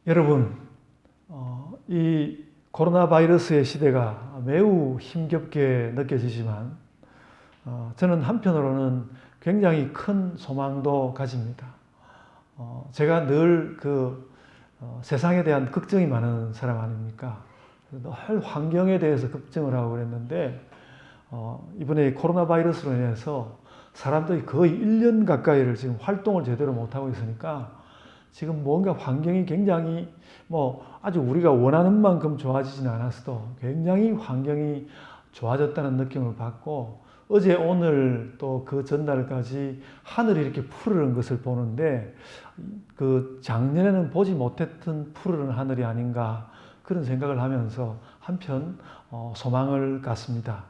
여러분, 이 코로나 바이러스의 시대가 매우 힘겹게 느껴지지만 저는 한편으로는 굉장히 큰 소망도 가집니다. 제가 늘 세상에 대한 걱정이 많은 사람 아닙니까? 늘 환경에 대해서 걱정을 하고 그랬는데 이번에 코로나 바이러스로 인해서 사람들이 거의 1년 가까이를 지금 활동을 제대로 못하고 있으니까 지금 뭔가 환경이 굉장히 아주 우리가 원하는 만큼 좋아지지는 않았어도 굉장히 환경이 좋아졌다는 느낌을 받고 어제 오늘 또 그 전날까지 하늘이 이렇게 푸르른 것을 보는데 작년에는 보지 못했던 푸르른 하늘이 아닌가 그런 생각을 하면서 한편 소망을 갖습니다.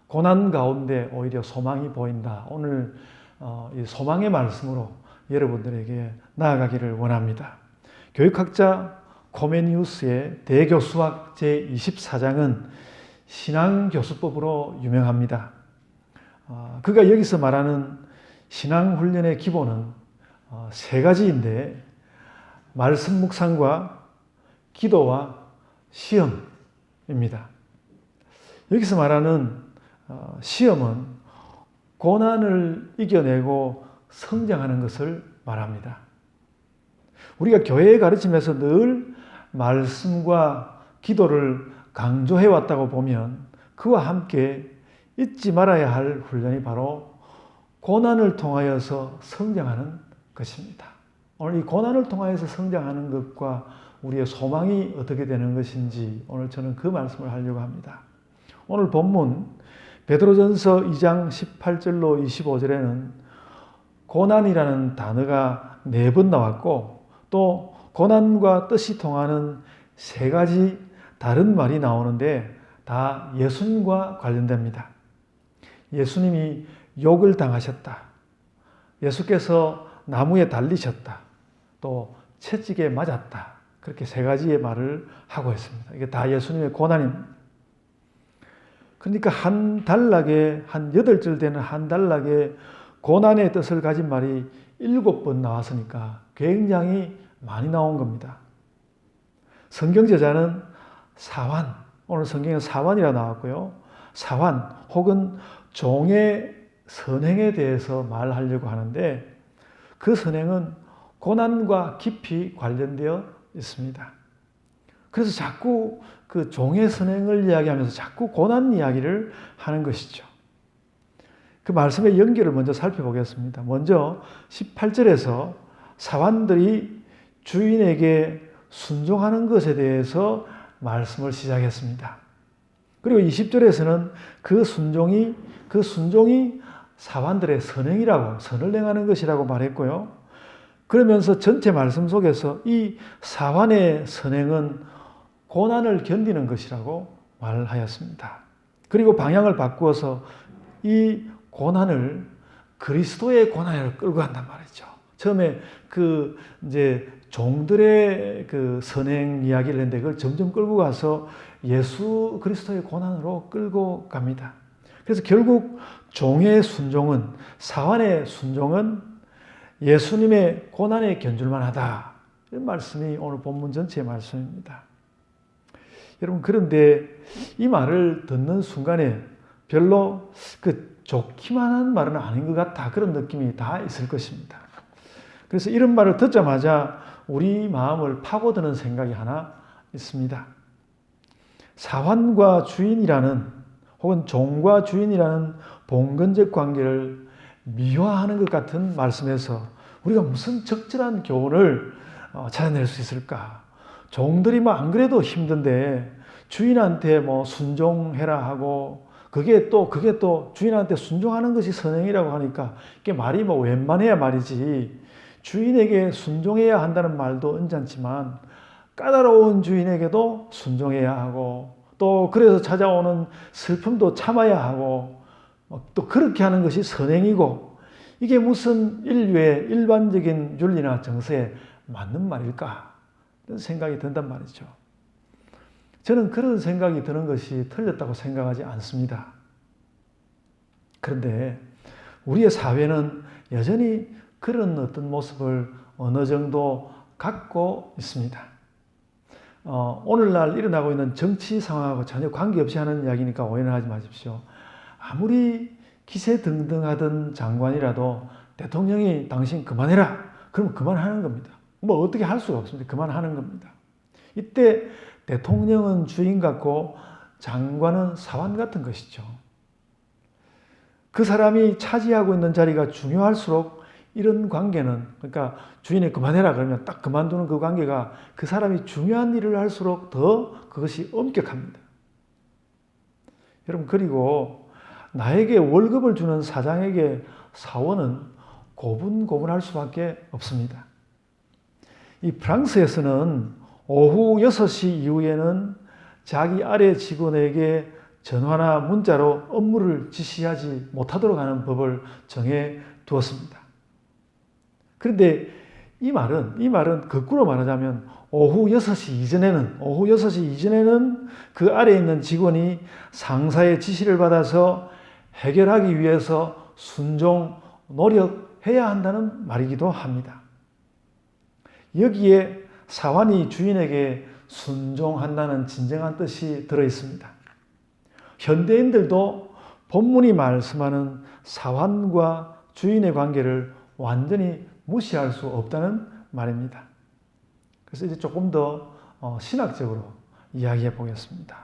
고난 가운데 오히려 소망이 보인다. 오늘 이 소망의 말씀으로 여러분들에게 나아가기를 원합니다. 교육학자 코메니우스의 대교수학 제24장은 신앙교수법으로 유명합니다. 그가 여기서 말하는 신앙훈련의 기본은 세 가지인데 말씀 묵상과 기도와 시험입니다. 여기서 말하는 시험은 고난을 이겨내고 성장하는 것을 말합니다. 우리가 교회의 가르침에서 늘 말씀과 기도를 강조해 왔다고 보면 그와 함께 잊지 말아야 할 훈련이 바로 고난을 통하여서 성장하는 것입니다. 오늘 이 고난을 통하여서 성장하는 것과 우리의 소망이 어떻게 되는 것인지 오늘 저는 그 말씀을 하려고 합니다. 오늘 본문 베드로전서 2장 18절로 25절에는 고난이라는 단어가 4번 나왔고 또 고난과 뜻이 통하는 3가지 다른 말이 나오는데 다 예수님과 관련됩니다. 예수님이 욕을 당하셨다. 예수께서 나무에 달리셨다. 또 채찍에 맞았다. 그렇게 3가지의 말을 하고 있습니다. 이게 다 예수님의 고난입니다. 그러니까 한 단락에 한 8절 되는 한 단락에 고난의 뜻을 가진 말이 7번 나왔으니까 굉장히 많이 나온 겁니다. 성경 저자는 사환, 오늘 성경에 사환이라 나왔고요. 사환 혹은 종의 선행에 대해서 말하려고 하는데 그 선행은 고난과 깊이 관련되어 있습니다. 그래서 자꾸 그 종의 선행을 이야기하면서 자꾸 고난 이야기를 하는 것이죠. 그 말씀의 연결을 먼저 살펴보겠습니다. 먼저 18절에서 사환들이 주인에게 순종하는 것에 대해서 말씀을 시작했습니다. 그리고 20절에서는 그 순종이 사환들의 선행이라고, 선을 행하는 것이라고 말했고요. 그러면서 전체 말씀 속에서 이 사환의 선행은 고난을 견디는 것이라고 말하였습니다. 그리고 방향을 바꾸어서 이 고난을 그리스도의 고난으로 끌고 간단 말이죠. 처음에 이제 종들의 선행 이야기를 했는데 그걸 점점 끌고 가서 예수 그리스도의 고난으로 끌고 갑니다. 그래서 결국 종의 순종은, 사환의 순종은 예수님의 고난에 견줄만 하다. 이런 말씀이 오늘 본문 전체의 말씀입니다. 여러분, 그런데 이 말을 듣는 순간에 별로 좋기만 한 말은 아닌 것 같다. 그런 느낌이 다 있을 것입니다. 그래서 이런 말을 듣자마자 우리 마음을 파고드는 생각이 하나 있습니다. 사환과 주인이라는 혹은 종과 주인이라는 봉건적 관계를 미화하는 것 같은 말씀에서 우리가 무슨 적절한 교훈을 찾아낼 수 있을까? 종들이 안 그래도 힘든데 주인한테 순종해라 하고 그게 또 주인한테 순종하는 것이 선행이라고 하니까 이게 말이 웬만해야 말이지 주인에게 순종해야 한다는 말도 언짢지만 까다로운 주인에게도 순종해야 하고 또 그래서 찾아오는 슬픔도 참아야 하고 또 그렇게 하는 것이 선행이고 이게 무슨 인류의 일반적인 윤리나 정서에 맞는 말일까? 이런 생각이 든단 말이죠. 저는 그런 생각이 드는 것이 틀렸다고 생각하지 않습니다. 그런데 우리의 사회는 여전히 그런 어떤 모습을 어느 정도 갖고 있습니다. 오늘날 일어나고 있는 정치 상황하고 전혀 관계없이 하는 이야기니까 오해는 하지 마십시오. 아무리 기세등등하던 장관이라도 대통령이 당신 그만해라. 그러면 그만하는 겁니다. 뭐 어떻게 할 수가 없습니다. 그만하는 겁니다. 이때 대통령은 주인 같고 장관은 사원 같은 것이죠. 그 사람이 차지하고 있는 자리가 중요할수록 이런 관계는, 그러니까 주인이 그만해라 그러면 딱 그만두는 그 관계가 그 사람이 중요한 일을 할수록 더 그것이 엄격합니다. 여러분, 그리고 나에게 월급을 주는 사장에게 사원은 고분고분할 수밖에 없습니다. 이 프랑스에서는 오후 6시 이후에는 자기 아래 직원에게 전화나 문자로 업무를 지시하지 못하도록 하는 법을 정해 두었습니다. 그런데 이 말은 거꾸로 말하자면 오후 6시 이전에는 그 아래에 있는 직원이 상사의 지시를 받아서 해결하기 위해서 순종, 노력해야 한다는 말이기도 합니다. 여기에 사환이 주인에게 순종한다는 진정한 뜻이 들어 있습니다. 현대인들도 본문이 말씀하는 사환과 주인의 관계를 완전히 무시할 수 없다는 말입니다. 그래서 이제 조금 더 신학적으로 이야기해 보겠습니다.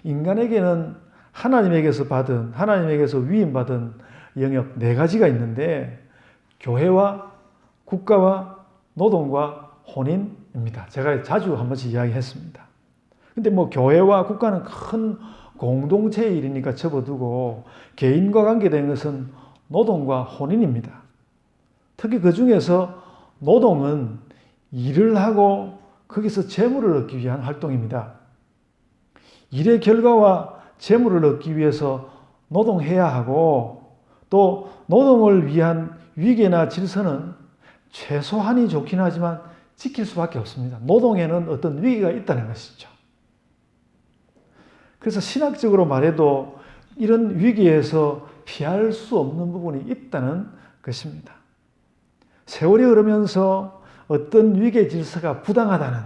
인간에게는 하나님에게서 위임받은 영역 4가지가 있는데 교회와 국가와 노동과 혼인입니다. 제가 자주 한 번씩 이야기했습니다. 근데 뭐 교회와 국가는 큰 공동체의 일이니까 접어두고 개인과 관계된 것은 노동과 혼인입니다. 특히 그 중에서 노동은 일을 하고 거기서 재물을 얻기 위한 활동입니다. 일의 결과와 재물을 얻기 위해서 노동해야 하고 또 노동을 위한 위계나 질서는 최소한이 좋긴 하지만 지킬 수밖에 없습니다. 노동에는 어떤 위기가 있다는 것이죠. 그래서 신학적으로 말해도 이런 위기에서 피할 수 없는 부분이 있다는 것입니다. 세월이 흐르면서 어떤 위계 질서가 부당하다는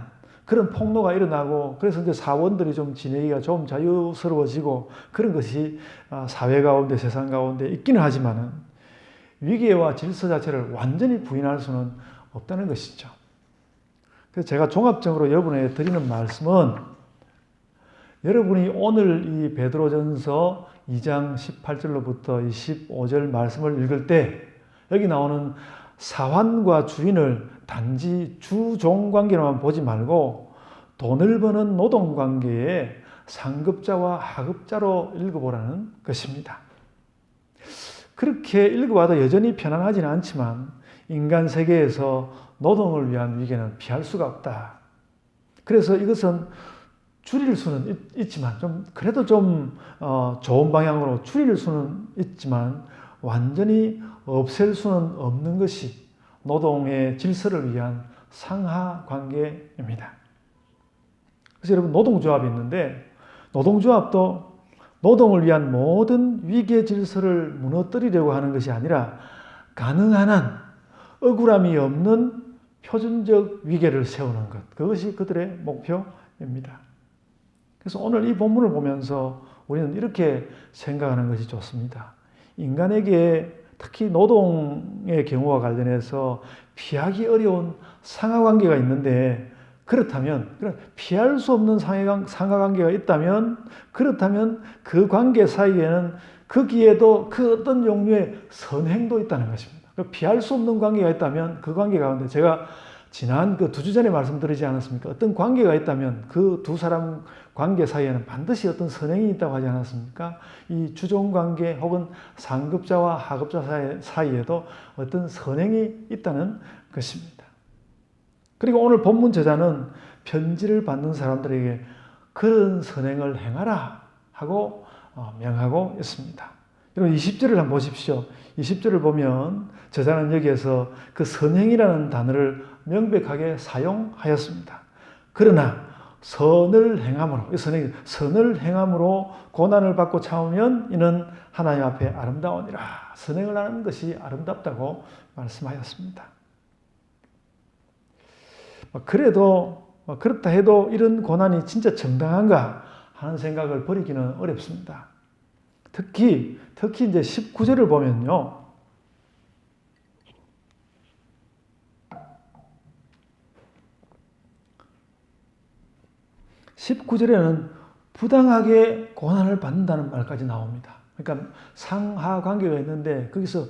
그런 폭로가 일어나고 그래서 이제 사원들이 좀 지내기가 좀 자유스러워지고 그런 것이 사회 가운데 세상 가운데 있기는 하지만은 위계와 질서 자체를 완전히 부인할 수는 없다는 것이죠. 그래서 제가 종합적으로 여러분에게 드리는 말씀은 여러분이 오늘 이 베드로전서 2장 18절로부터 25절 말씀을 읽을 때 여기 나오는 사환과 주인을 단지 주종 관계로만 보지 말고 돈을 버는 노동 관계에 상급자와 하급자로 읽어보라는 것입니다. 그렇게 읽어봐도 여전히 편안하지는 않지만 인간 세계에서 노동을 위한 위계는 피할 수가 없다. 그래서 이것은 줄일 수는 있지만 그래도 좋은 방향으로 줄일 수는 있지만 완전히 없앨 수는 없는 것이 노동의 질서를 위한 상하 관계입니다. 그래서 여러분 노동조합이 있는데 노동조합도 노동을 위한 모든 위계 질서를 무너뜨리려고 하는 것이 아니라 가능한 한 억울함이 없는 표준적 위계를 세우는 것. 그것이 그들의 목표입니다. 그래서 오늘 이 본문을 보면서 우리는 이렇게 생각하는 것이 좋습니다. 인간에게 특히 노동의 경우와 관련해서 피하기 어려운 상하관계가 있는데 그렇다면 피할 수 없는 상하관계가 있다면 그렇다면 그 관계 사이에는 거기에도 그 어떤 종류의 선행도 있다는 것입니다. 피할 수 없는 관계가 있다면 그 관계 가운데 제가 지난 그 2주 전에 말씀드리지 않았습니까? 어떤 관계가 있다면 그 두 사람 관계 사이에는 반드시 어떤 선행이 있다고 하지 않았습니까? 이 주종관계 혹은 상급자와 하급자 사이에도 어떤 선행이 있다는 것입니다. 그리고 오늘 본문 저자는 편지를 받는 사람들에게 그런 선행을 행하라 하고 명하고 있습니다. 여러분 20절을 한번 보십시오. 20절을 보면 저자는 여기에서 그 선행이라는 단어를 명백하게 사용하였습니다. 그러나 선을 행함으로 고난을 받고 참으면 이는 하나님 앞에 아름다우니라. 선행을 하는 것이 아름답다고 말씀하였습니다. 그래도 그렇다 해도 이런 고난이 진짜 정당한가 하는 생각을 버리기는 어렵습니다. 특히 이제 19절을 보면요. 19절에는 부당하게 고난을 받는다는 말까지 나옵니다. 그러니까 상하 관계가 있는데 거기서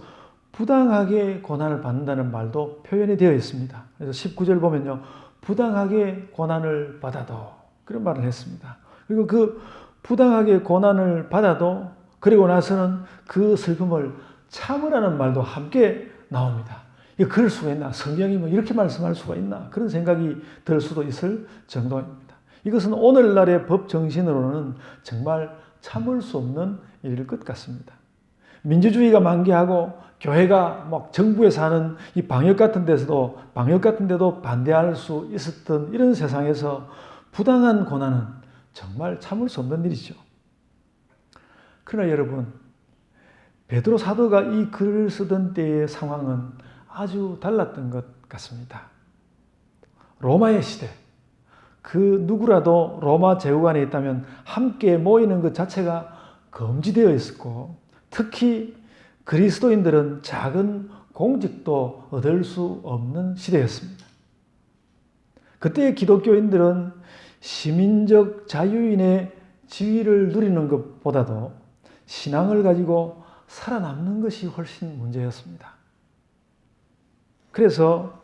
부당하게 고난을 받는다는 말도 표현이 되어 있습니다. 그래서 19절 보면요. 부당하게 고난을 받아도 그런 말을 했습니다. 그리고 그 부당하게 고난을 받아도 그리고 나서는 그 슬픔을 참으라는 말도 함께 나옵니다. 이거 그럴 수가 있나? 성경이 뭐 이렇게 말씀할 수가 있나? 그런 생각이 들 수도 있을 정도입니다. 이것은 오늘날의 법 정신으로는 정말 참을 수 없는 일일 것 같습니다. 민주주의가 만개하고 교회가 막 정부에서 하는 이 방역 같은 데도 반대할 수 있었던 이런 세상에서 부당한 고난은 정말 참을 수 없는 일이죠. 그러나 여러분, 베드로 사도가 이 글을 쓰던 때의 상황은 아주 달랐던 것 같습니다. 로마의 시대, 그 누구라도 로마 제국안에 있다면 함께 모이는 것 자체가 금지되어 있었고, 특히 그리스도인들은 작은 공직도 얻을 수 없는 시대였습니다. 그때의 기독교인들은 시민적 자유인의 지위를 누리는 것보다도 신앙을 가지고 살아남는 것이 훨씬 문제였습니다. 그래서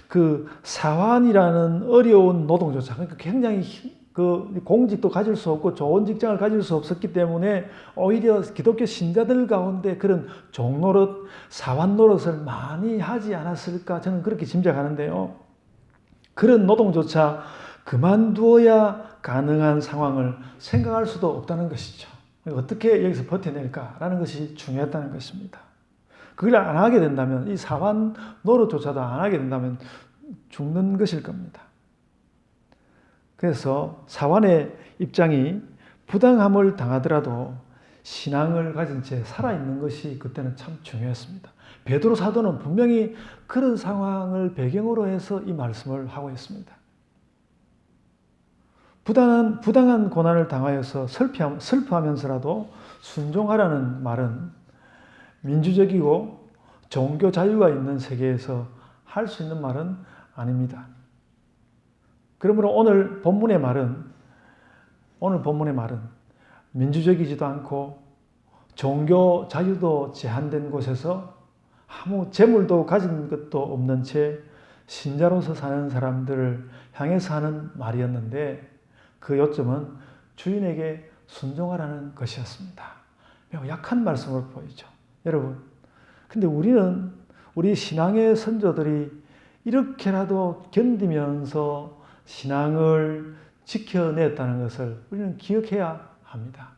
그 사환이라는 어려운 노동조차, 그러니까 굉장히 그 공직도 가질 수 없고 좋은 직장을 가질 수 없었기 때문에 오히려 기독교 신자들 가운데 그런 종노릇, 사환 노릇을 많이 하지 않았을까 저는 그렇게 짐작하는데요. 그런 노동조차 그만두어야 가능한 상황을 생각할 수도 없다는 것이죠. 어떻게 여기서 버텨낼까라는 것이 중요했다는 것입니다. 그걸 안 하게 된다면, 이 사환 노릇조차도 안 하게 된다면 죽는 것일 겁니다. 그래서 사환의 입장이 부당함을 당하더라도 신앙을 가진 채 살아있는 것이 그때는 참 중요했습니다. 베드로 사도는 분명히 그런 상황을 배경으로 해서 이 말씀을 하고 있습니다. 부당한 고난을 당하여서 슬퍼하면서라도 순종하라는 말은 민주적이고 종교 자유가 있는 세계에서 할 수 있는 말은 아닙니다. 그러므로 오늘 본문의 말은 민주적이지도 않고 종교 자유도 제한된 곳에서 아무 재물도 가진 것도 없는 채 신자로서 사는 사람들을 향해서 하는 말이었는데 그 요점은 주인에게 순종하라는 것이었습니다. 매우 약한 말씀을 보이죠. 여러분, 근데 우리 신앙의 선조들이 이렇게라도 견디면서 신앙을 지켜냈다는 것을 우리는 기억해야 합니다.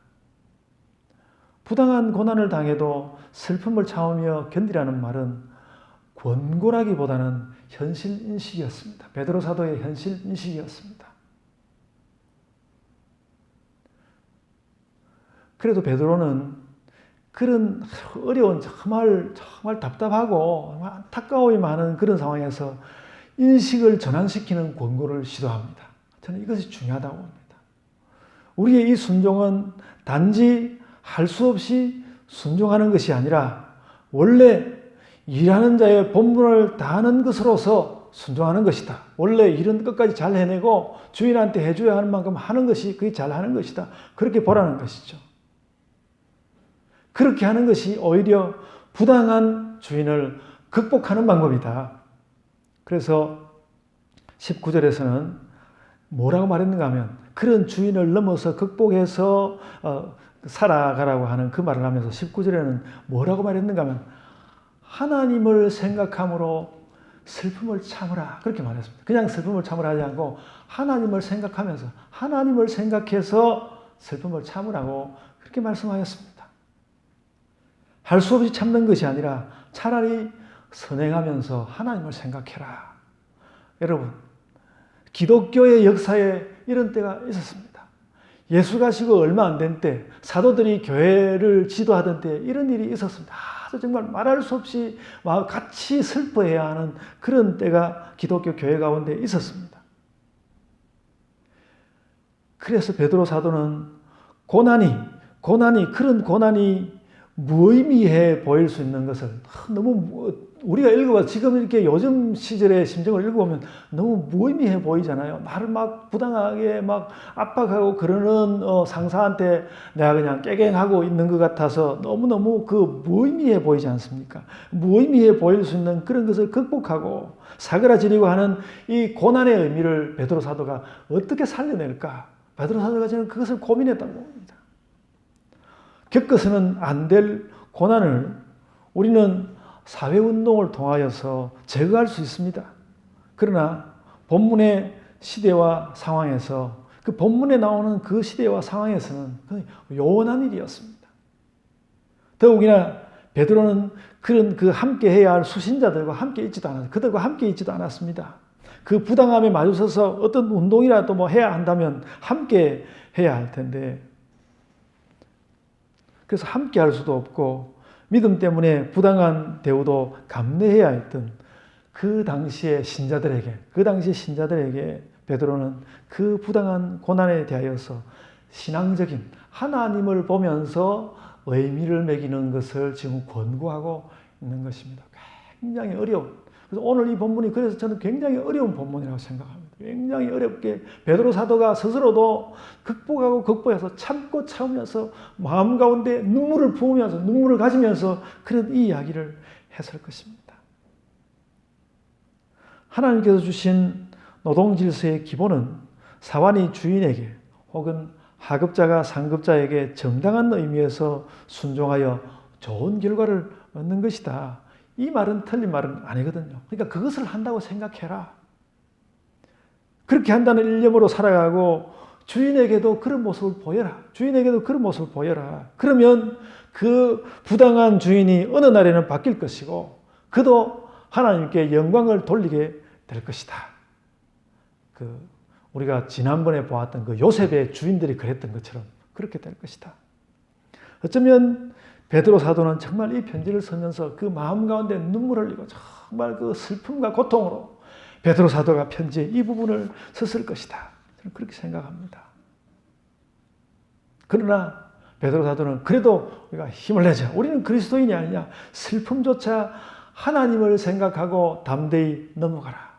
부당한 고난을 당해도 슬픔을 참으며 견디라는 말은 권고라기보다는 현실인식이었습니다. 베드로 사도의 현실인식이었습니다. 그래도 베드로는 그런 어려운 정말 답답하고 안타까움이 많은 그런 상황에서 인식을 전환시키는 권고를 시도합니다. 저는 이것이 중요하다고 봅니다. 우리의 이 순종은 단지 할 수 없이 순종하는 것이 아니라 원래 일하는 자의 본분을 다하는 것으로서 순종하는 것이다. 원래 일은 끝까지 잘 해내고 주인한테 해줘야 하는 만큼 하는 것이 그게 잘하는 것이다. 그렇게 보라는 것이죠. 그렇게 하는 것이 오히려 부당한 주인을 극복하는 방법이다. 그래서 19절에서는 뭐라고 말했는가 하면 그런 주인을 넘어서 극복해서 살아가라고 하는 그 말을 하면서 19절에는 뭐라고 말했는가 하면 하나님을 생각함으로 슬픔을 참으라 그렇게 말했습니다. 그냥 슬픔을 참으라 하지 않고 하나님을 생각하면서 하나님을 생각해서 슬픔을 참으라고 그렇게 말씀하였습니다. 할 수 없이 참는 것이 아니라 차라리 선행하면서 하나님을 생각해라. 여러분, 기독교의 역사에 이런 때가 있었습니다. 예수 가시고 얼마 안 된 때, 사도들이 교회를 지도하던 때 이런 일이 있었습니다. 아주 정말 말할 수 없이 같이 슬퍼해야 하는 그런 때가 기독교 교회 가운데 있었습니다. 그래서 베드로 사도는 그런 고난이 무의미해 보일 수 있는 것을 너무 우리가 읽어봐 지금 이렇게 요즘 시절의 심정을 읽어보면 너무 무의미해 보이잖아요. 나를 막 부당하게 막 압박하고 그러는 상사한테 내가 그냥 깨갱하고 있는 것 같아서 너무너무 그 무의미해 보이지 않습니까? 무의미해 보일 수 있는 그런 것을 극복하고 사그라지려고 하는 이 고난의 의미를 베드로 사도가 어떻게 살려낼까? 베드로 사도가 저는 그것을 고민했다고 봅니다. 겪어서는 안 될 고난을 우리는 사회운동을 통하여서 제거할 수 있습니다. 그러나 본문의 시대와 상황에서 그 본문에 나오는 그 시대와 상황에서는 요원한 일이었습니다. 더욱이나 베드로는 그런 그 함께 해야 할 수신자들과 함께 있지도 않았습니다. 그들과 함께 있지도 않았습니다. 그 부당함에 마주서서 어떤 운동이라도 뭐 해야 한다면 함께 해야 할 텐데 그래서 함께 할 수도 없고 믿음 때문에 부당한 대우도 감내해야 했던 그 당시의 신자들에게 베드로는 그 부당한 고난에 대하여서 신앙적인 하나님을 보면서 의미를 매기는 것을 지금 권고하고 있는 것입니다. 굉장히 어려운. 그래서 오늘 이 본문이 그래서 저는 굉장히 어려운 본문이라고 생각합니다. 굉장히 어렵게 베드로 사도가 스스로도 극복해서 참으면서 마음 가운데 눈물을 부으면서 눈물을 가지면서 그런 이 이야기를 했을 것입니다. 하나님께서 주신 노동 질서의 기본은 사환이 주인에게 혹은 하급자가 상급자에게 정당한 의미에서 순종하여 좋은 결과를 얻는 것이다. 이 말은 틀린 말은 아니거든요. 그러니까 그것을 한다고 생각해라. 그렇게 한다는 일념으로 살아가고 주인에게도 그런 모습을 보여라. 그러면 그 부당한 주인이 어느 날에는 바뀔 것이고 그도 하나님께 영광을 돌리게 될 것이다. 우리가 지난번에 보았던 그 요셉의 주인들이 그랬던 것처럼 그렇게 될 것이다. 어쩌면 베드로 사도는 정말 이 편지를 쓰면서 그 마음 가운데 눈물을 흘리고 정말 그 슬픔과 고통으로 베드로 사도가 편지의 이 부분을 썼을 것이다. 저는 그렇게 생각합니다. 그러나 베드로 사도는 그래도 우리가 힘을 내자. 우리는 그리스도인이 아니냐. 슬픔조차 하나님을 생각하고 담대히 넘어가라.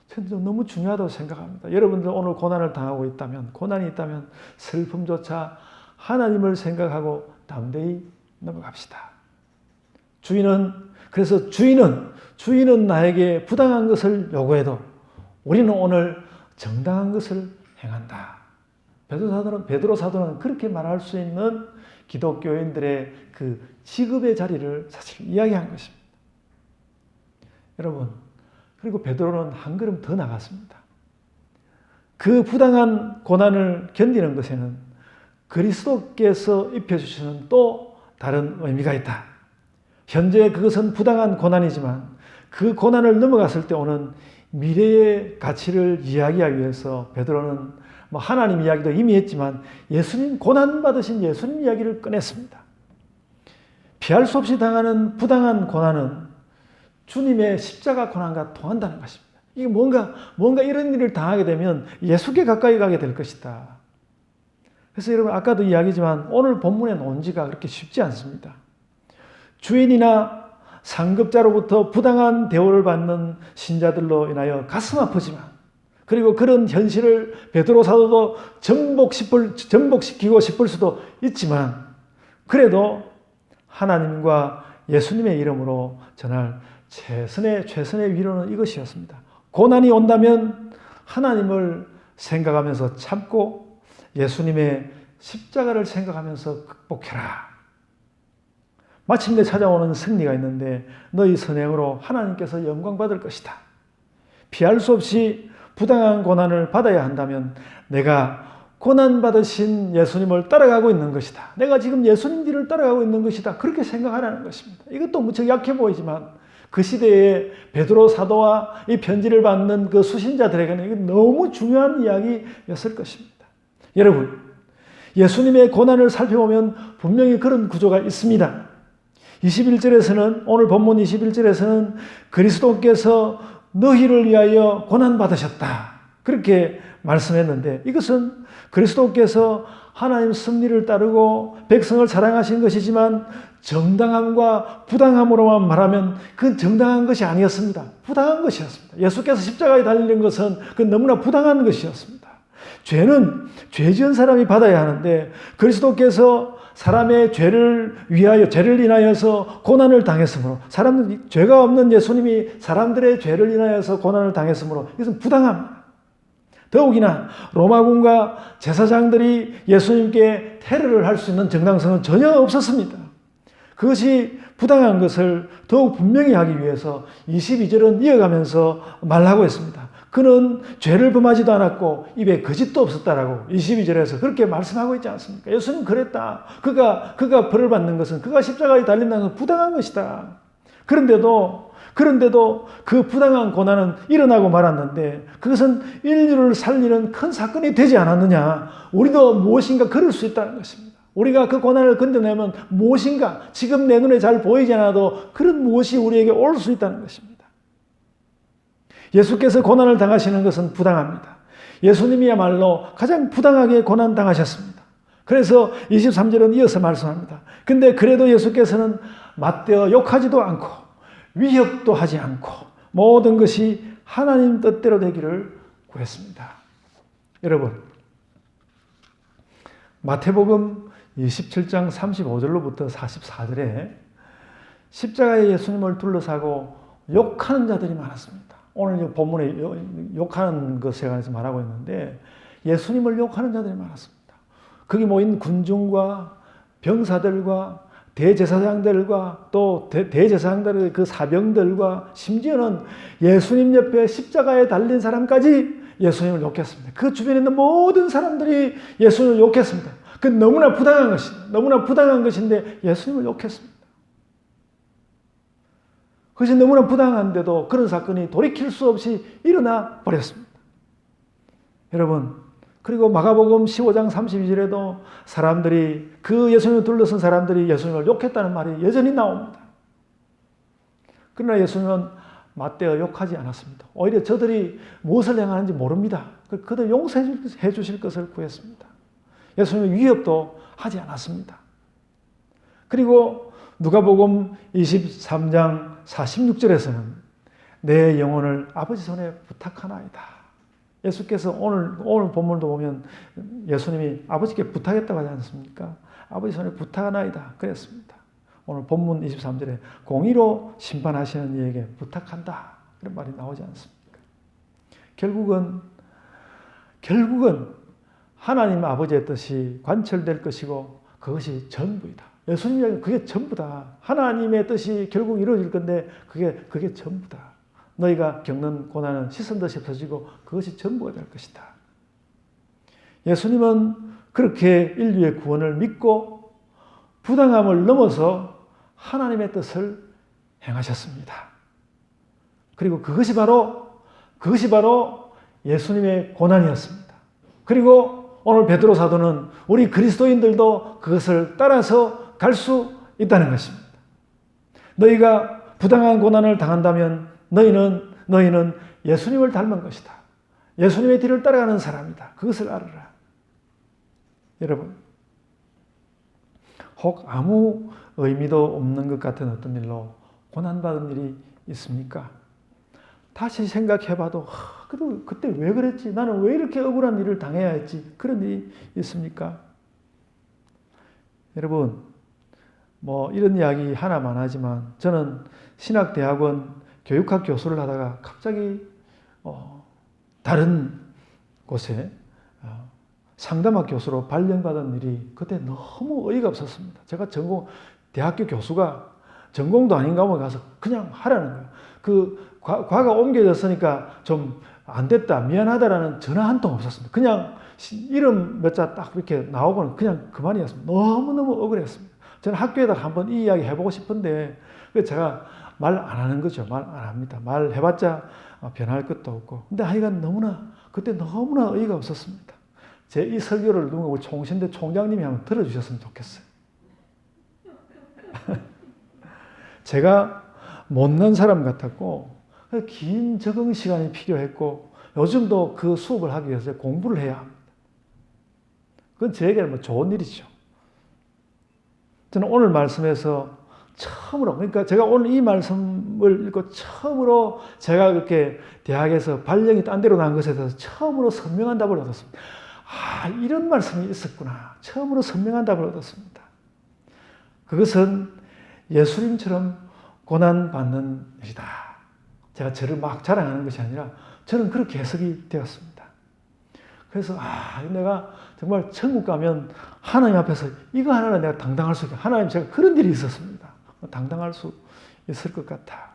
저는 너무 중요하다고 생각합니다. 여러분들 오늘 고난을 당하고 있다면, 고난이 있다면 슬픔조차 하나님을 생각하고 담대히 넘어갑시다. 그래서 주인은 나에게 부당한 것을 요구해도 우리는 오늘 정당한 것을 행한다. 베드로 사도는 그렇게 말할 수 있는 기독교인들의 그 직업의 자리를 사실 이야기한 것입니다. 여러분, 그리고 베드로는 한 걸음 더 나갔습니다. 그 부당한 고난을 견디는 것에는 그리스도께서 입혀주시는 또 다른 의미가 있다. 현재 그것은 부당한 고난이지만 그 고난을 넘어갔을 때 오는 미래의 가치를 이야기하기 위해서 베드로는 하나님 이야기도 이미 했지만 고난받으신 예수님 이야기를 꺼냈습니다. 피할 수 없이 당하는 부당한 고난은 주님의 십자가 고난과 동한다는 것입니다. 이게 뭔가 이런 일을 당하게 되면 예수께 가까이 가게 될 것이다. 그래서 여러분 아까도 이야기지만 오늘 본문의 논지가 그렇게 쉽지 않습니다. 주인이나 상급자로부터 부당한 대우를 받는 신자들로 인하여 가슴 아프지만 그리고 그런 현실을 베드로 사도도 전복시키고 싶을 수도 있지만 그래도 하나님과 예수님의 이름으로 전할 최선의 위로는 이것이었습니다. 고난이 온다면 하나님을 생각하면서 참고 예수님의 십자가를 생각하면서 극복해라. 마침내 찾아오는 승리가 있는데 너희 선행으로 하나님께서 영광받을 것이다. 피할 수 없이 부당한 고난을 받아야 한다면 내가 고난받으신 예수님을 따라가고 있는 것이다. 내가 지금 예수님 뒤를 따라가고 있는 것이다. 그렇게 생각하라는 것입니다. 이것도 무척 약해 보이지만 그 시대에 베드로 사도와 이 편지를 받는 그 수신자들에게는 이게 너무 중요한 이야기였을 것입니다. 여러분, 예수님의 고난을 살펴보면 분명히 그런 구조가 있습니다. 21절에서는 오늘 본문 21절에서는 그리스도께서 너희를 위하여 고난받으셨다. 그렇게 말씀했는데 이것은 그리스도께서 하나님 섭리를 따르고 백성을 사랑하신 것이지만 정당함과 부당함으로만 말하면 그건 정당한 것이 아니었습니다. 부당한 것이었습니다. 예수께서 십자가에 달리는 것은 그건 너무나 부당한 것이었습니다. 죄는 죄 지은 사람이 받아야 하는데 그리스도께서 사람의 죄를 인하여서 고난을 당했으므로 죄가 없는 예수님이 사람들의 죄를 인하여서 고난을 당했으므로 이것은 부당합니다. 더욱이나 로마군과 제사장들이 예수님께 테러를 할 수 있는 정당성은 전혀 없었습니다. 그것이 부당한 것을 더욱 분명히 하기 위해서 22절은 이어가면서 말하고 있습니다. 그는 죄를 범하지도 않았고 입에 거짓도 없었다라고 22절에서 그렇게 말씀하고 있지 않습니까? 예수님 그랬다. 그가 벌을 받는 것은 그가 십자가에 달린다는 것은 부당한 것이다. 그런데도 그 부당한 고난은 일어나고 말았는데 그것은 인류를 살리는 큰 사건이 되지 않았느냐. 우리도 무엇인가 그럴 수 있다는 것입니다. 우리가 그 고난을 견뎌내면 무엇인가 지금 내 눈에 잘 보이지 않아도 그런 무엇이 우리에게 올 수 있다는 것입니다. 예수께서 고난을 당하시는 것은 부당합니다. 예수님이야말로 가장 부당하게 고난 당하셨습니다. 그래서 23절은 이어서 말씀합니다. 근데 그래도 예수께서는 맞대어 욕하지도 않고 위협도 하지 않고 모든 것이 하나님 뜻대로 되기를 구했습니다. 여러분, 마태복음 27장 35절로부터 44절에 십자가에 예수님을 둘러싸고 욕하는 자들이 많았습니다. 오늘 본문에 욕하는 것에 관해서 말하고 있는데 예수님을 욕하는 자들이 많았습니다. 거기 모인 군중과 병사들과 대제사장들과 또 대제사장들의 그 사병들과 심지어는 예수님 옆에 십자가에 달린 사람까지 예수님을 욕했습니다. 그 주변에 있는 모든 사람들이 예수님을 욕했습니다. 그 너무나 부당한 것인데 예수님을 욕했습니다. 그것이 너무나 부당한데도 그런 사건이 돌이킬 수 없이 일어나 버렸습니다. 여러분, 그리고 마가복음 15장 32절에도 사람들이 그 예수님을 둘러선 사람들이 예수님을 욕했다는 말이 여전히 나옵니다. 그러나 예수님은 맞대어 욕하지 않았습니다. 오히려 저들이 무엇을 행하는지 모릅니다. 그들 용서해 주실 것을 구했습니다. 예수님은 위협도 하지 않았습니다. 그리고 누가복음 23장 46절에서는 내 영혼을 아버지 손에 부탁하나이다. 예수께서 오늘 본문도 보면 예수님이 아버지께 부탁했다고 하지 않습니까? 아버지 손에 부탁하나이다. 그랬습니다. 오늘 본문 23절에 공의로 심판하시는 이에게 부탁한다. 이런 말이 나오지 않습니까? 결국은 하나님 아버지의 뜻이 관철될 것이고 그것이 전부이다. 예수님이 그게 전부다. 하나님의 뜻이 결국 이루어질 건데 그게 전부다. 너희가 겪는 고난은 씻은 듯이 없어지고 그것이 전부가 될 것이다. 예수님은 그렇게 인류의 구원을 믿고 부당함을 넘어서 하나님의 뜻을 행하셨습니다. 그리고 그것이 바로 예수님의 고난이었습니다. 그리고 오늘 베드로 사도는 우리 그리스도인들도 그것을 따라서 갈 수 있다는 것입니다. 너희가 부당한 고난을 당한다면 너희는 예수님을 닮은 것이다. 예수님의 뒤를 따라가는 사람이다. 그것을 알아라. 여러분, 혹 아무 의미도 없는 것 같은 어떤 일로 고난받은 일이 있습니까? 다시 생각해봐도 그때 왜 그랬지? 나는 왜 이렇게 억울한 일을 당해야 했지? 그런 일이 있습니까? 여러분, 이런 이야기 하나만 하지만 저는 신학대학원 교육학 교수를 하다가 갑자기 다른 곳에 상담학 교수로 발령받은 일이 그때 너무 어이가 없었습니다. 제가 대학교 교수가 전공도 아닌 과목에 가서 그냥 하라는 거예요. 과가 옮겨졌으니까 좀 안 됐다, 미안하다라는 전화 한 통 없었습니다. 그냥 이름 몇 자 딱 이렇게 나오고는 그냥 그만이었습니다. 너무너무 억울했습니다. 저는 학교에다 한번 이 이야기 해보고 싶은데 제가 말 안 하는 거죠. 말 안 합니다. 말 해봤자 변할 것도 없고. 근데 하여간 그때 너무나 어이가 없었습니다. 제 이 설교를 누군가 우리 총신대 총장님이 한번 들어주셨으면 좋겠어요. 제가 못난 사람 같았고 긴 적응 시간이 필요했고 요즘도 그 수업을 하기 위해서 공부를 해야 합니다. 그건 저에게는 뭐 좋은 일이죠. 저는 오늘 말씀에서 처음으로, 그러니까 제가 오늘 이 말씀을 읽고 처음으로 제가 그렇게 대학에서 발령이 딴 데로 난 것에 대해서 처음으로 선명한 답을 얻었습니다. 아, 이런 말씀이 있었구나. 처음으로 선명한 답을 얻었습니다. 그것은 예수님처럼 고난받는 일이다. 제가 저를 막 자랑하는 것이 아니라 저는 그렇게 해석이 되었습니다. 그래서 내가 정말 천국 가면 하나님 앞에서 이거 하나는 내가 당당할 수 있다. 하나님, 제가 그런 일이 있었습니다. 당당할 수 있을 것 같아.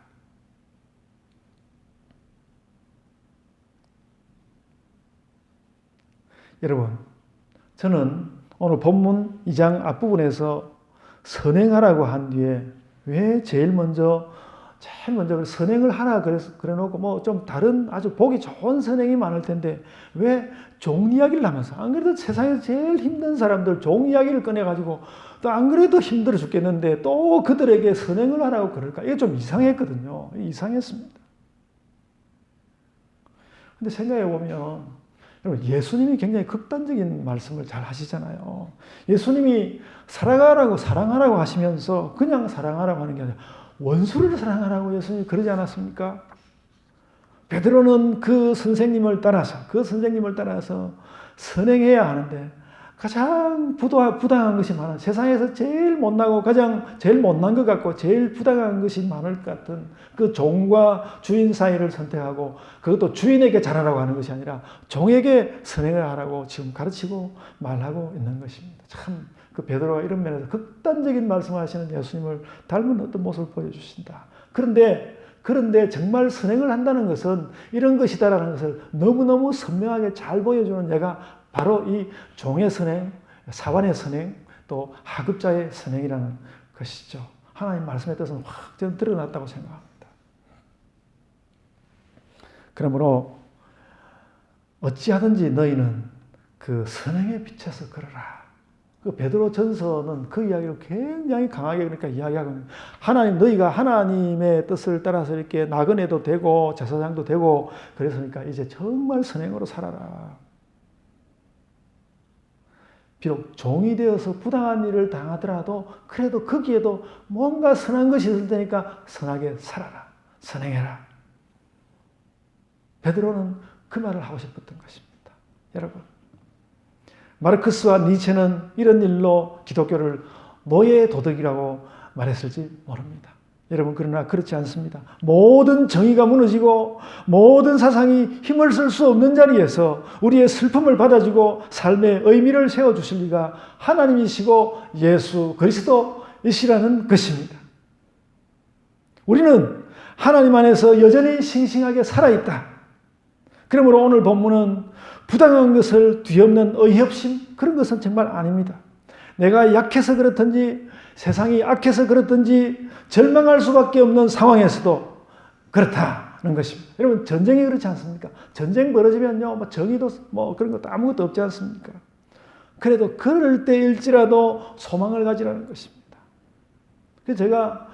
여러분, 저는 오늘 본문 2장 앞부분에서 선행하라고 한 뒤에 왜 제일 먼저 선행을 하라 그래놓고 뭐 좀 다른 아주 보기 좋은 선행이 많을 텐데 왜 종 이야기를 하면서, 안 그래도 세상에서 제일 힘든 사람들 종 이야기를 꺼내가지고 또 안 그래도 힘들어 죽겠는데 또 그들에게 선행을 하라고 그럴까? 이게 좀 이상했거든요. 이상했습니다. 근데 생각해보면 여러분, 예수님이 굉장히 극단적인 말씀을 잘 하시잖아요. 예수님이 사랑하라고 하시면서 그냥 사랑하라고 하는 게 아니라 원수를 사랑하라고 예수님이 그러지 않았습니까? 베드로는 그 선생님을 따라서 선행해야 하는데 가장 부당한 것이 많은, 세상에서 제일 못나고 제일 못난 것 같고 제일 부당한 것이 많을 것 같은 그 종과 주인 사이를 선택하고, 그것도 주인에게 잘하라고 하는 것이 아니라 종에게 선행을 하라고 지금 가르치고 말하고 있는 것입니다. 참 그 베드로가 이런 면에서 극단적인 말씀을 하시는 예수님을 닮은 어떤 모습을 보여주신다. 그런데 정말 선행을 한다는 것은 이런 것이다라는 것을 너무너무 선명하게 잘 보여주는 예가 바로 이 종의 선행, 사관의 선행, 또 하급자의 선행이라는 것이죠. 하나님 말씀의 뜻은 확 드러났다고 생각합니다. 그러므로 어찌하든지 너희는 그 선행에 비춰서 걸어라. 그 베드로 전서는 그 이야기를 굉장히 강하게 그러니까 이야기하거든요. 너희가 하나님의 뜻을 따라서 이렇게 나그네도 되고 제사장도 되고 그랬으니까 이제 정말 선행으로 살아라. 비록 종이 되어서 부당한 일을 당하더라도 그래도 거기에도 뭔가 선한 것이 있을 테니까 선하게 살아라. 선행해라. 베드로는 그 말을 하고 싶었던 것입니다. 여러분, 마르크스와 니체는 이런 일로 기독교를 노예 도덕이라고 말했을지 모릅니다. 여러분, 그러나 그렇지 않습니다. 모든 정의가 무너지고 모든 사상이 힘을 쓸 수 없는 자리에서 우리의 슬픔을 받아주고 삶의 의미를 세워주실 리가 하나님이시고 예수 그리스도이시라는 것입니다. 우리는 하나님 안에서 여전히 싱싱하게 살아있다. 그러므로 오늘 본문은 부당한 것을 뒤엎는 의협심, 그런 것은 정말 아닙니다. 내가 약해서 그렇든지 세상이 악해서 그렇든지 절망할 수밖에 없는 상황에서도 그렇다는 것입니다. 여러분, 전쟁이 그렇지 않습니까? 전쟁 벌어지면요, 뭐 정의도 그런 것도 아무것도 없지 않습니까? 그래도 그럴 때일지라도 소망을 가지라는 것입니다. 그래서 제가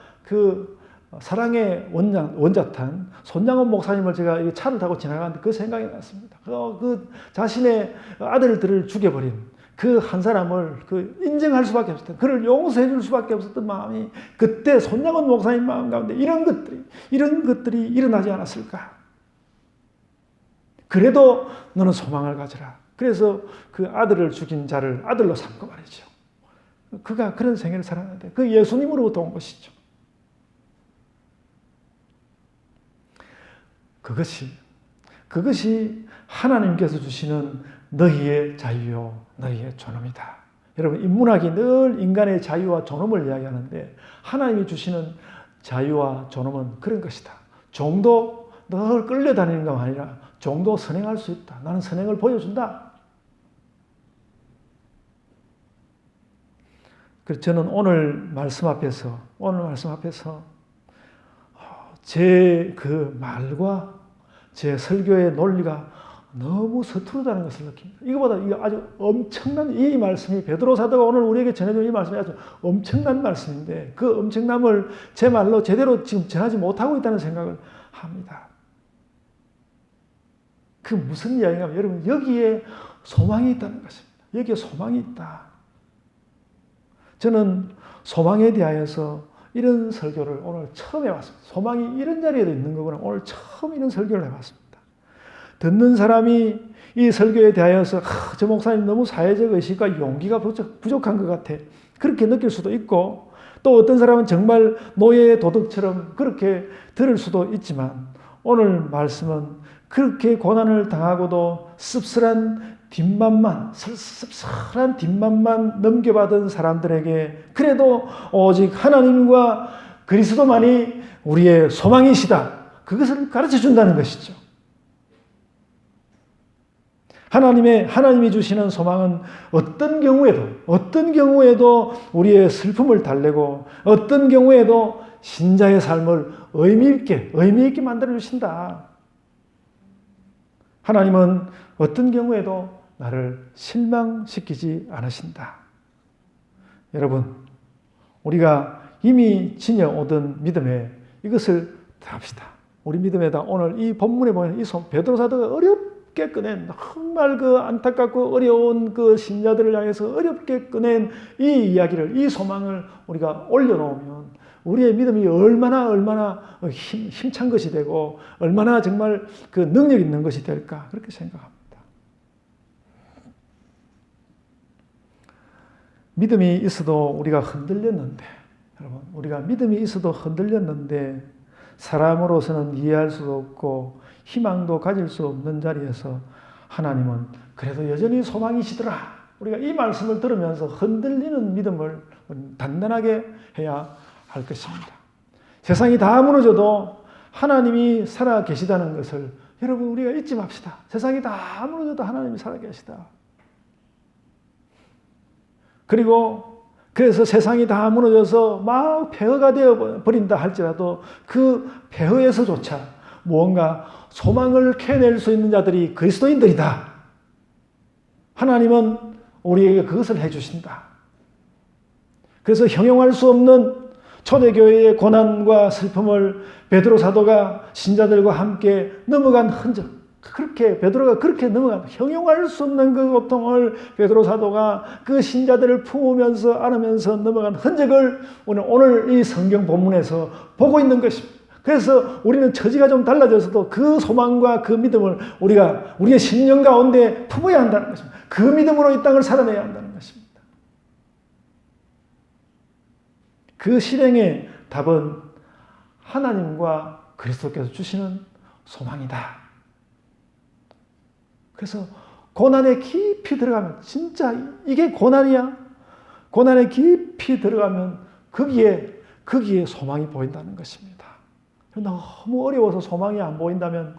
사랑의 원자탄 손장원 목사님을 제가 차를 타고 지나가는데 그 생각이 났습니다. 그 자신의 아들들을 죽여버린 그 한 사람을 인정할 수밖에 없었던, 그를 용서해 줄 수밖에 없었던 마음이 그때 손장원 목사님 마음 가운데 이런 것들이 일어나지 않았을까? 그래도 너는 소망을 가져라. 그래서 그 아들을 죽인 자를 아들로 삼고 말이죠. 그가 그런 생애를 살았는데 그 예수님으로부터 온 것이죠. 그것이 하나님께서 주시는 너희의 자유요, 너희의 존엄이다. 여러분, 인문학이 늘 인간의 자유와 존엄을 이야기하는데 하나님이 주시는 자유와 존엄은 그런 것이다. 종도 늘 끌려다니는 것만 아니라 종도 선행할 수 있다. 나는 선행을 보여준다. 그래서 저는 오늘 말씀 앞에서 제 그 말과 제 설교의 논리가 너무 서투르다는 것을 느낍니다. 이거 아주 엄청난 이 말씀이, 베드로 사도가 오늘 우리에게 전해준 이 말씀이 아주 엄청난 말씀인데 그 엄청남을 제 말로 제대로 지금 전하지 못하고 있다는 생각을 합니다. 그 무슨 이야기냐면 여러분 여기에 소망이 있다는 것입니다. 여기에 소망이 있다. 저는 소망에 대하여서 이런 설교를 오늘 처음 해봤습니다. 소망이 이런 자리에도 있는 거구나. 오늘 처음 이런 설교를 해봤습니다. 듣는 사람이 이 설교에 대하여서 저 목사님 너무 사회적 의식과 용기가 부족한 것 같아. 그렇게 느낄 수도 있고 또 어떤 사람은 정말 노예의 도덕처럼 그렇게 들을 수도 있지만 오늘 말씀은 그렇게 고난을 당하고도 씁쓸한 뒷맛만 넘겨받은 사람들에게 그래도 오직 하나님과 그리스도만이 우리의 소망이시다. 그것을 가르쳐 준다는 것이죠. 하나님이 주시는 소망은 어떤 경우에도 우리의 슬픔을 달래고 어떤 경우에도 신자의 삶을 의미 있게 만들어 주신다. 하나님은 어떤 경우에도 나를 실망시키지 않으신다. 여러분, 우리가 이미 지녀오던 믿음에 이것을 합시다. 우리 믿음에다 오늘 이 본문에 보면 이 베드로 사도가 어렵게 꺼낸 정말 그 안타깝고 어려운 그 신자들을 향해서 어렵게 꺼낸 이 이야기를, 이 소망을 우리가 올려놓으면 우리의 믿음이 얼마나 힘찬 것이 되고 얼마나 정말 그 능력 있는 것이 될까 그렇게 생각합니다. 믿음이 있어도 우리가 흔들렸는데 여러분 우리가 믿음이 있어도 흔들렸는데 사람으로서는 이해할 수도 없고 희망도 가질 수 없는 자리에서 하나님은 그래도 여전히 소망이시더라. 우리가 이 말씀을 들으면서 흔들리는 믿음을 단단하게 해야 할 것입니다. 세상이 다 무너져도 하나님이 살아 계시다는 것을 여러분 우리가 잊지 맙시다. 세상이 다 무너져도 하나님이 살아 계시다. 그래서 세상이 다 무너져서 막 폐허가 되어 버린다 할지라도 그 폐허에서조차 무언가 소망을 캐낼 수 있는 자들이 그리스도인들이다. 하나님은 우리에게 그것을 해주신다. 그래서 형용할 수 없는 초대교회의 고난과 슬픔을 베드로 사도가 신자들과 함께 넘어간 흔적, 베드로가 그렇게 넘어간 형용할 수 없는 그 고통을 베드로 사도가 그 신자들을 품으면서 안으면서 넘어간 흔적을 오늘 이 성경 본문에서 보고 있는 것입니다. 그래서 우리는 처지가 좀 달라져서도 그 소망과 그 믿음을 우리가 우리의 신령 가운데 품어야 한다는 것입니다. 그 믿음으로 이 땅을 살아내야 한다는 것입니다. 그 실행의 답은 하나님과 그리스도께서 주시는 소망이다. 그래서 고난에 깊이 들어가면 진짜 이게 고난이야? 고난에 깊이 들어가면 거기에 소망이 보인다는 것입니다. 너무 어려워서 소망이 안 보인다면